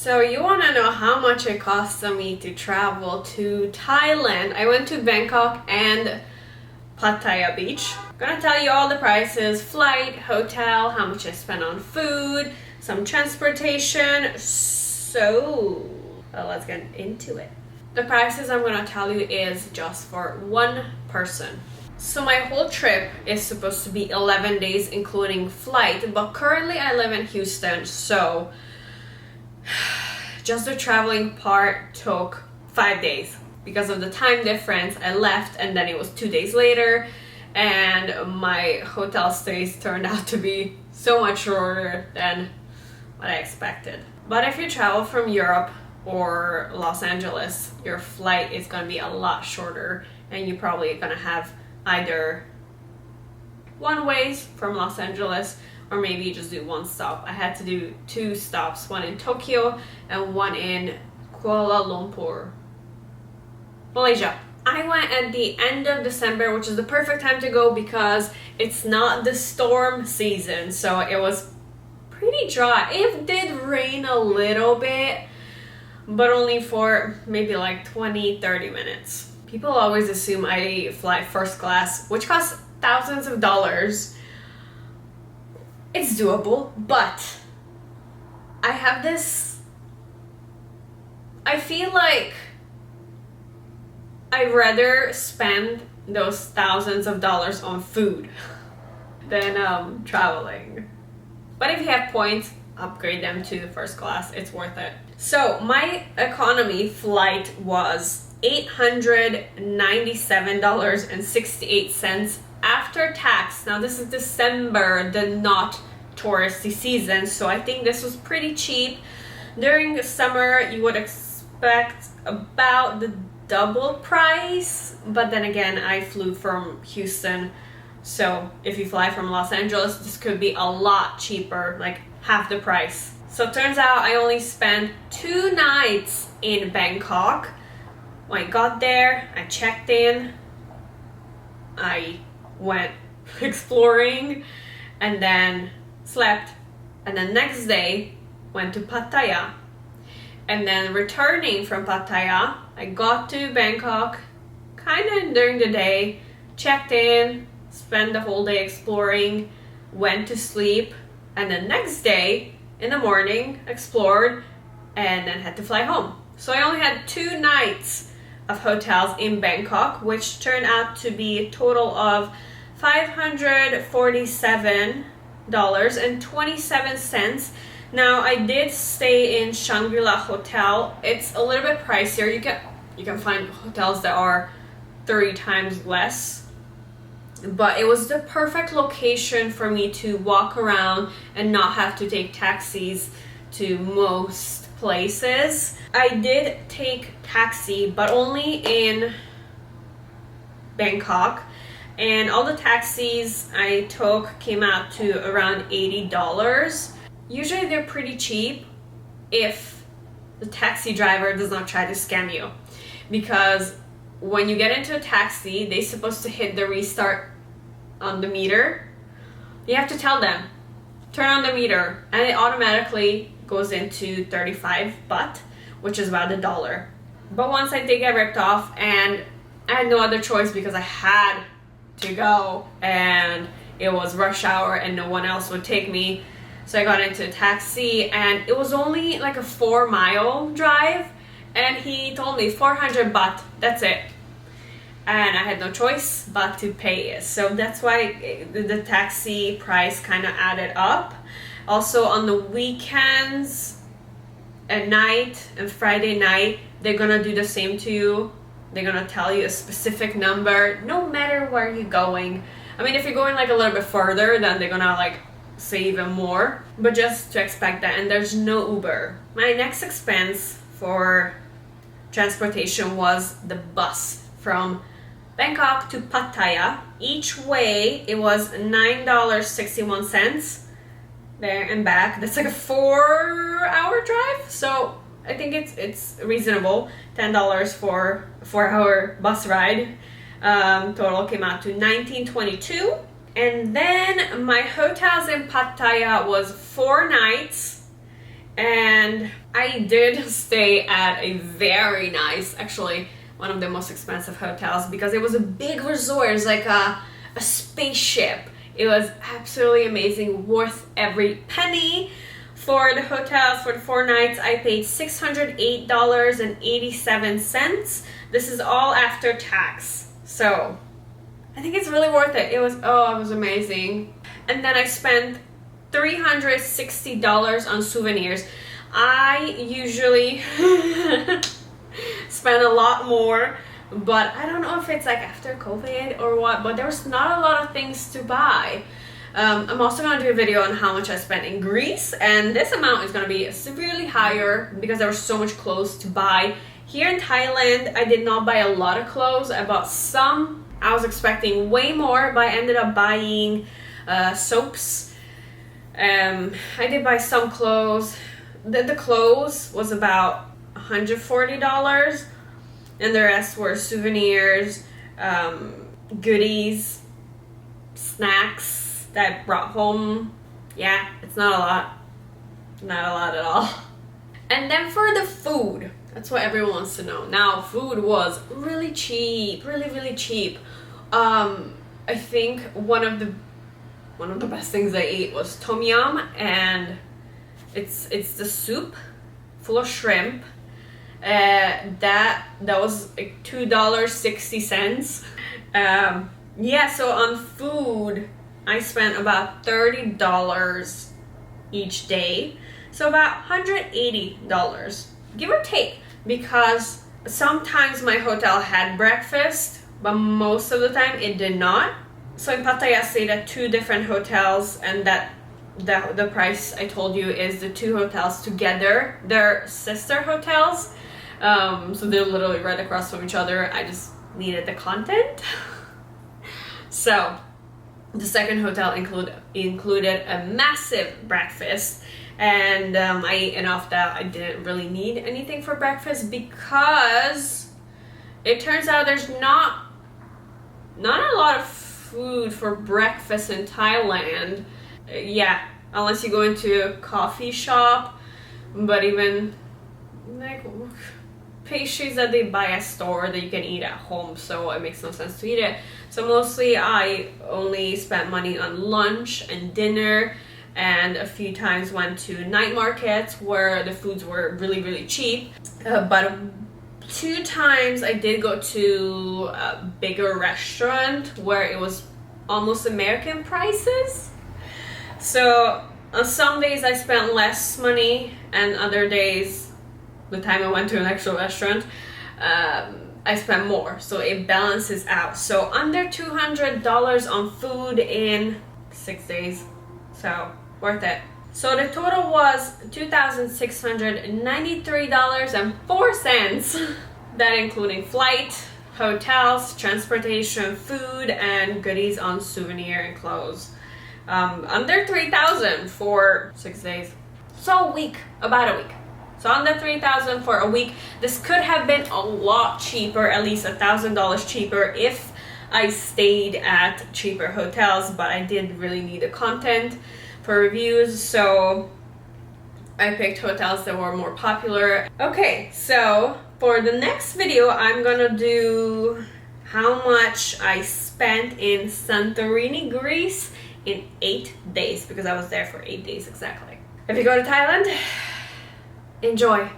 So you want to know how much it costs me to travel to Thailand? I went to Bangkok and Pattaya Beach. I'm gonna tell you all the prices, flight, hotel, how much I spent on food, some transportation. So let's get into it. The prices I'm gonna tell you is just for one person. So my whole trip is supposed to be 11 days including flight, but currently I live in Houston, so just the traveling part took 5 days. Because of the time difference, I left and then it was 2 days later, and my hotel stays turned out to be so much shorter than what I expected. But if you travel from Europe or Los Angeles, your flight is going to be a lot shorter, and you're probably going to have either one ways from Los Angeles, or maybe you just do one stop. I had to do 2 stops, one in Tokyo and one in Kuala Lumpur, Malaysia. I went at the end of December, which is the perfect time to go because it's not the storm season, so it was pretty dry. It did rain a little bit, but only for maybe like 20-30 minutes. People always assume I fly first class, which costs thousands of dollars. It's doable, but I feel like I'd rather spend those thousands of dollars on food than traveling. But if you have points, upgrade them to first class. It's worth it. So my economy flight was $897.68 after tax. Now this is December, the not touristy season, so I think this was pretty cheap. During the summer you would expect about the double price, but then again I flew from Houston, so if you fly from Los Angeles this could be a lot cheaper, like half the price. So it turns out I only spent 2 nights in Bangkok. When I got there, I checked in, I went exploring, and then slept, and then next day went to Pattaya, and then returning from Pattaya I got to Bangkok kind of during the day, checked in, spent the whole day exploring, went to sleep, and then next day in the morning explored and then had to fly home. So I only had 2 nights of hotels in Bangkok, which turned out to be a total of $547.27. Now I did stay in Shangri-La Hotel. It's a little bit pricier. You can find hotels that are 30 times less, but it was the perfect location for me to walk around and not have to take taxis to most places. I did take taxi, but only in Bangkok, and all the taxis I took came out to around $80. Usually they're pretty cheap if the taxi driver does not try to scam you, because when you get into a taxi they're supposed to hit the restart on the meter. You have to tell them, turn on the meter, and it automatically goes into 35 baht, which is about $1. But once I did get ripped off, and I had no other choice because I had to go and it was rush hour and no one else would take me, so I got into a taxi, and it was only like a 4-mile drive, and he told me 400 baht, that's it. And I had no choice but to pay it. So that's why the taxi price kind of added up. Also on the weekends, at night and Friday night, they're gonna do the same to you. They're gonna tell you a specific number no matter where you're going. I mean, if you're going like a little bit further, then they're gonna like say even more, but just to expect that. And there's no Uber. My next expense for transportation was the bus from Bangkok to Pattaya. Each way it was $9.61 there and back. That's like a 4-hour drive, so I think it's reasonable. $10 for a 4-hour bus ride. Total came out to $19.22. And then my hotels in Pattaya was 4 nights And I did stay at a very nice, actually one of the most expensive hotels, because it was a big resort. It was like a spaceship. It was absolutely amazing, worth every penny. For the hotel, for the 4 nights, I paid $608.87. This is all after tax. So I think it's really worth it. It was amazing. And then I spent $360 on souvenirs. I usually spend a lot more, but I don't know if it's like after COVID or what, but there's not a lot of things to buy. I'm also going to do a video on how much I spent in Greece, and this amount is going to be severely higher because there was so much clothes to buy. Here in Thailand, I did not buy a lot of clothes. I bought some. I was expecting way more, but I ended up buying soaps. I did buy some clothes. The clothes was about $140, and the rest were souvenirs, goodies, snacks that I brought home. Yeah, it's not a lot. Not a lot at all. And then for the food, that's what everyone wants to know. Now, food was really cheap, really cheap. I think one of the best things I ate was tom yum, and it's the soup full of shrimp. That was like $2.60. Yeah, so on food I spent about $30 each day, so about $180, give or take, because sometimes my hotel had breakfast, but most of the time it did not. So in Pattaya I stayed at 2 different hotels, and the price I told you is the 2 hotels together. They're sister hotels, so they're literally right across from each other. I just needed the content. So the second hotel included a massive breakfast, and I ate enough that I didn't really need anything for breakfast, because it turns out there's not a lot of food for breakfast in Thailand. Yeah, unless you go into a coffee shop, but even like pastries that they buy at store that you can eat at home, so it makes no sense to eat it. So mostly I only spent money on lunch and dinner, and a few times went to night markets where the foods were really cheap. But 2 times I did go to a bigger restaurant where it was almost American prices. So on some days I spent less money, and other days, the time I went to an actual restaurant, I spent more, so it balances out. So under $200 on food in 6 days, so worth it. So the total was $2,693.04. That including flight, hotels, transportation, food, and goodies on souvenir and clothes. Under $3,000 for 6 days. So a week, about a week. So under $3,000 for a week. This could have been a lot cheaper, at least $1,000 cheaper if I stayed at cheaper hotels, but I did really need the content for reviews, so I picked hotels that were more popular. Okay, so for the next video, I'm gonna do how much I spent in Santorini, Greece in 8 days, because I was there for 8 days exactly. If you go to Thailand, enjoy.